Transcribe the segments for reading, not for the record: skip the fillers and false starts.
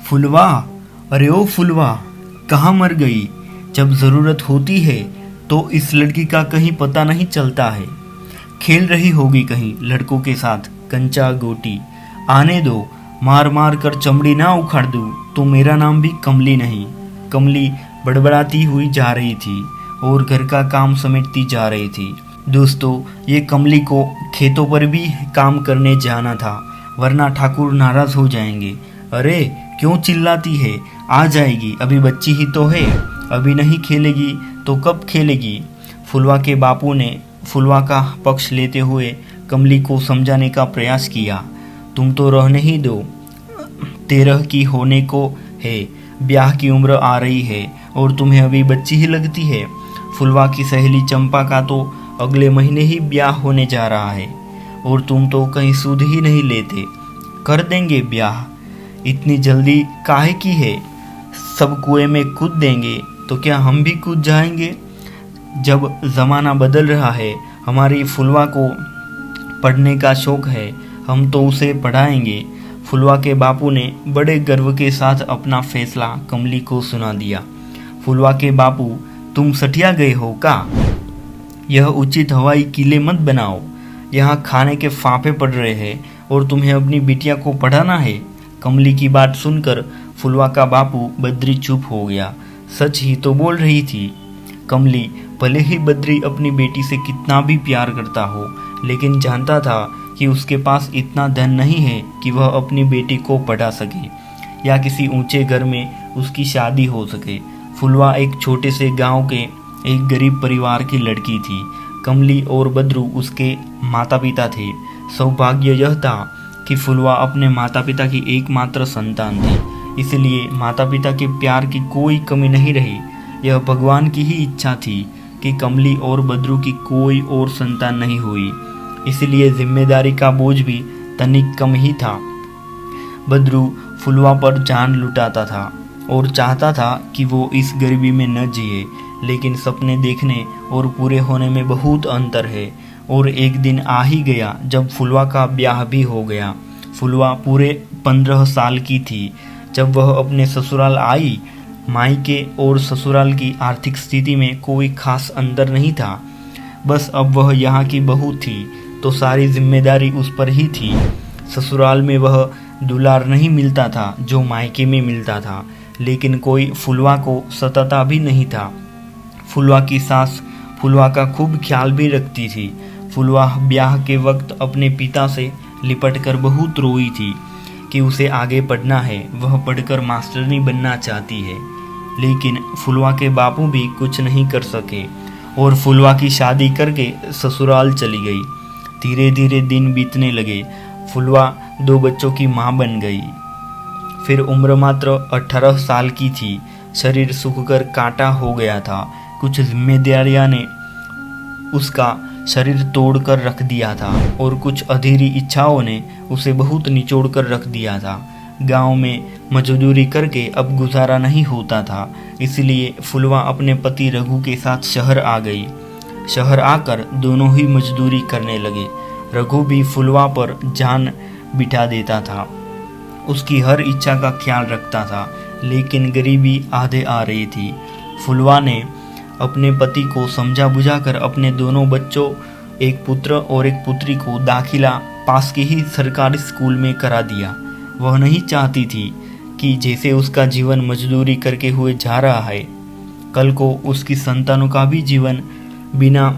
फुलवा, अरे ओ फुलवा, कहाँ मर गई? जब ज़रूरत होती है तो इस लड़की का कहीं पता नहीं चलता है। खेल रही होगी कहीं लड़कों के साथ कंचा गोटी। आने दो, मार मार कर चमड़ी ना उखाड़ दूँ तो मेरा नाम भी कमली नहीं। कमली बड़बड़ाती हुई जा रही थी और घर का काम समेटती जा रही थी। दोस्तों, ये कमली को खेतों पर भी काम करने जाना था, वरना ठाकुर नाराज हो जाएंगे। अरे क्यों चिल्लाती है? आ जाएगी, अभी बच्ची ही तो है, अभी नहीं खेलेगी तो कब खेलेगी? फुलवा के बापू ने फुलवा का पक्ष लेते हुए कमली को समझाने का प्रयास किया। तुम तो रहने ही दो, 13 की होने को है, ब्याह की उम्र आ रही है और तुम्हें अभी बच्ची ही लगती है। फुलवा की सहेली चंपा का तो अगले महीने ही ब्याह होने जा रहा है और तुम तो कहीं सूद ही नहीं लेते। कर देंगे ब्याह, इतनी जल्दी काहे की है? सब कुएं में कूद देंगे तो क्या हम भी कूद जाएंगे? जब ज़माना बदल रहा है, हमारी फुलवा को पढ़ने का शौक है, हम तो उसे पढ़ाएंगे। फुलवा के बापू ने बड़े गर्व के साथ अपना फैसला कमली को सुना दिया। फुलवा के बापू, तुम सठिया गए हो का? यह उचित हवाई किले मत बनाओ, यहाँ खाने के फांफे पड़ रहे हैं और तुम्हें अपनी बिटिया को पढ़ाना है। कमली की बात सुनकर फुलवा का बापू बद्री चुप हो गया। सच ही तो बोल रही थी कमली। भले ही बद्री अपनी बेटी से कितना भी प्यार करता हो, लेकिन जानता था कि उसके पास इतना धन नहीं है कि वह अपनी बेटी को पढ़ा सके या किसी ऊंचे घर में उसकी शादी हो सके। फुलवा एक छोटे से गांव के एक गरीब परिवार की लड़की थी। कमली और बद्रू उसके माता पिता थे। सौभाग्य यह था कि फुलवा अपने माता पिता की एकमात्र संतान थी, इसलिए माता पिता के प्यार की कोई कमी नहीं रही। यह भगवान की ही इच्छा थी कि कमली और बद्रू की कोई और संतान नहीं हुई, इसलिए जिम्मेदारी का बोझ भी तनिक कम ही था। बद्रू फुलवा पर जान लुटाता था और चाहता था कि वो इस गरीबी में न जिए, लेकिन सपने देखने और पूरे होने में बहुत अंतर है। और एक दिन आ ही गया जब फुलवा का ब्याह भी हो गया। फुलवा पूरे 15 साल की थी जब वह अपने ससुराल आई। मायके और ससुराल की आर्थिक स्थिति में कोई खास अंतर नहीं था, बस अब वह यहाँ की बहू थी तो सारी जिम्मेदारी उस पर ही थी। ससुराल में वह दुलार नहीं मिलता था जो मायके में मिलता था, लेकिन कोई फुलवा को सताता भी नहीं था। फुलवा की सास फुलवा का खूब ख्याल भी रखती थी। फुलवा ब्याह के वक्त अपने पिता से लिपट कर बहुत रोई थी कि उसे आगे पढ़ना है, वह पढ़कर मास्टरनी बनना चाहती है। लेकिन फुलवा के बापू भी कुछ नहीं कर सके और फुलवा की शादी करके ससुराल चली गई। धीरे धीरे दिन बीतने लगे। फुलवा 2 बच्चों की माँ बन गई। फिर उम्र मात्र 18 साल की थी। शरीर सूखकर कांटा हो गया था। कुछ जिम्मेदारियां ने उसका शरीर तोड़कर रख दिया था और कुछ अधीरी इच्छाओं ने उसे बहुत निचोड़ कर रख दिया था। गांव में मजदूरी करके अब गुजारा नहीं होता था, इसलिए फुलवा अपने पति रघु के साथ शहर आ गई। शहर आकर दोनों ही मजदूरी करने लगे। रघु भी फुलवा पर जान बिठा देता था, उसकी हर इच्छा का ख्याल रखता था, लेकिन गरीबी आधे आ रही थी। फुलवा ने अपने पति को समझा बुझाकर अपने दोनों बच्चों, एक पुत्र और एक पुत्री को दाखिला पास के ही सरकारी स्कूल में करा दिया। वह नहीं चाहती थी कि जैसे उसका जीवन मजदूरी करके हुए जा रहा है, कल को उसकी संतानों का भी जीवन बिना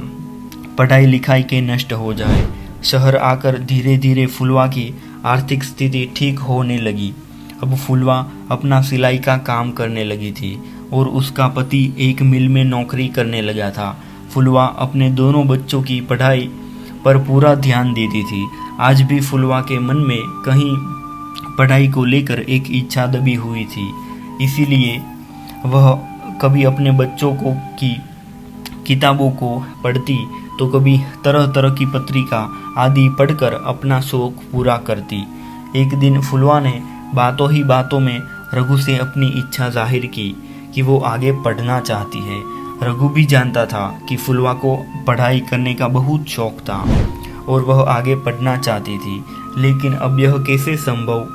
पढ़ाई लिखाई के नष्ट हो जाए। शहर आकर धीरे धीरे फुलवा की आर्थिक स्थिति ठीक होने लगी। अब फुलवा अपना सिलाई का काम करने लगी थी और उसका पति एक मिल में नौकरी करने लगा था। फुलवा अपने दोनों बच्चों की पढ़ाई पर पूरा ध्यान देती थी। आज भी फुलवा के मन में कहीं पढ़ाई को लेकर एक इच्छा दबी हुई थी, इसीलिए वह कभी अपने बच्चों को की किताबों को पढ़ती तो कभी तरह तरह की पत्रिका आदि पढ़कर अपना शौक पूरा करती। एक दिन फुलवा ने बातों ही बातों में रघु से अपनी इच्छा जाहिर की कि वो आगे पढ़ना चाहती है। रघु भी जानता था कि फुलवा को पढ़ाई करने का बहुत शौक था और वह आगे पढ़ना चाहती थी, लेकिन अब यह कैसे संभव?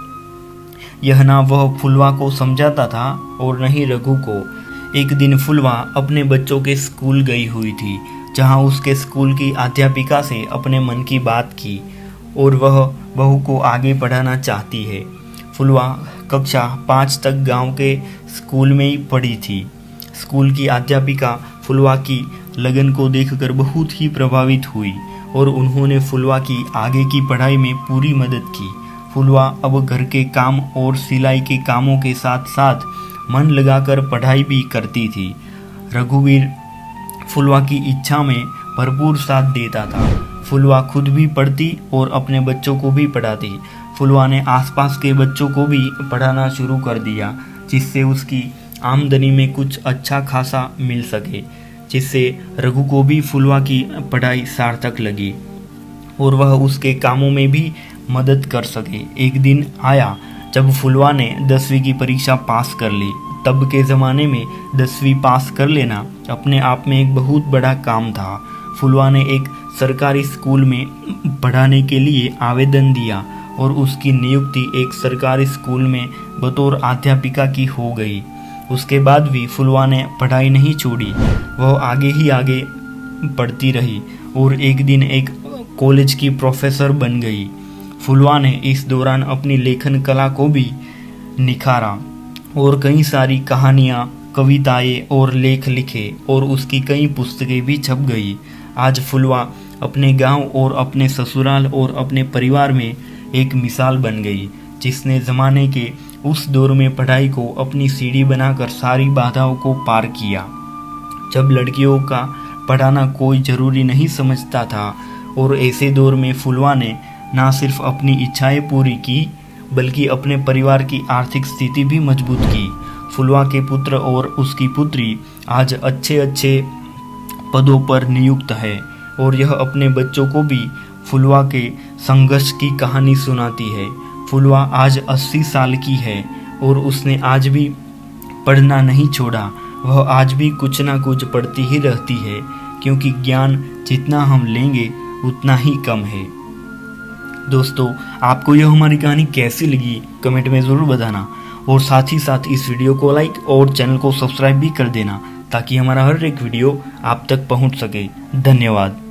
यह ना वह फुलवा को समझाता था और न ही रघु को। एक दिन फुलवा अपने बच्चों के स्कूल गई हुई थी, जहां उसके स्कूल की अध्यापिका से अपने मन की बात की और वह बहू को आगे पढ़ाना चाहती है। फुलवा कक्षा 5 तक गांव के स्कूल में ही पढ़ी थी। स्कूल की अध्यापिका फुलवा की लगन को देखकर बहुत ही प्रभावित हुई और उन्होंने फुलवा की आगे की पढ़ाई में पूरी मदद की। फुलवा अब घर के काम और सिलाई के कामों के साथ साथ मन लगाकर पढ़ाई भी करती थी। रघुवीर फुलवा की इच्छा में भरपूर साथ देता था। फुलवा खुद भी पढ़ती और अपने बच्चों को भी पढ़ाती। फुलवा ने आसपास के बच्चों को भी पढ़ाना शुरू कर दिया, जिससे उसकी आमदनी में कुछ अच्छा खासा मिल सके, जिससे रघु को भी फुलवा की पढ़ाई सार्थक लगी और वह उसके कामों में भी मदद कर सके। एक दिन आया जब फुलवा ने 10वीं की परीक्षा पास कर ली। तब के ज़माने में 10वीं पास कर लेना अपने आप में एक बहुत बड़ा काम था। फुलवा ने एक सरकारी स्कूल में पढ़ाने के लिए आवेदन दिया और उसकी नियुक्ति एक सरकारी स्कूल में बतौर अध्यापिका की हो गई। उसके बाद भी फुलवा ने पढ़ाई नहीं छोड़ी, वह आगे ही आगे पढ़ती रही और एक दिन एक कॉलेज की प्रोफेसर बन गई। फुलवा ने इस दौरान अपनी लेखन कला को भी निखारा और कई सारी कहानियाँ, कविताएं और लेख लिखे और उसकी कई पुस्तकें भी छप गई। आज फुलवा अपने गांव और अपने ससुराल और अपने परिवार में एक मिसाल बन गई, जिसने ज़माने के उस दौर में पढ़ाई को अपनी सीढ़ी बनाकर सारी बाधाओं को पार किया। जब लड़कियों का पढ़ाना कोई ज़रूरी नहीं समझता था और ऐसे दौर में फुलवा ने ना सिर्फ अपनी इच्छाएं पूरी की बल्कि अपने परिवार की आर्थिक स्थिति भी मजबूत की। फुलवा के पुत्र और उसकी पुत्री आज अच्छे अच्छे पदों पर नियुक्त है और यह अपने बच्चों को भी फुलवा के संघर्ष की कहानी सुनाती है। फुलवा आज 80 साल की है और उसने आज भी पढ़ना नहीं छोड़ा। वह आज भी कुछ ना कुछ पढ़ती ही रहती है, क्योंकि ज्ञान जितना हम लेंगे उतना ही कम है। दोस्तों, आपको यह हमारी कहानी कैसी लगी कमेंट में ज़रूर बताना और साथ ही साथ इस वीडियो को लाइक और चैनल को सब्सक्राइब भी कर देना, ताकि हमारा हर एक वीडियो आप तक पहुंच सके। धन्यवाद।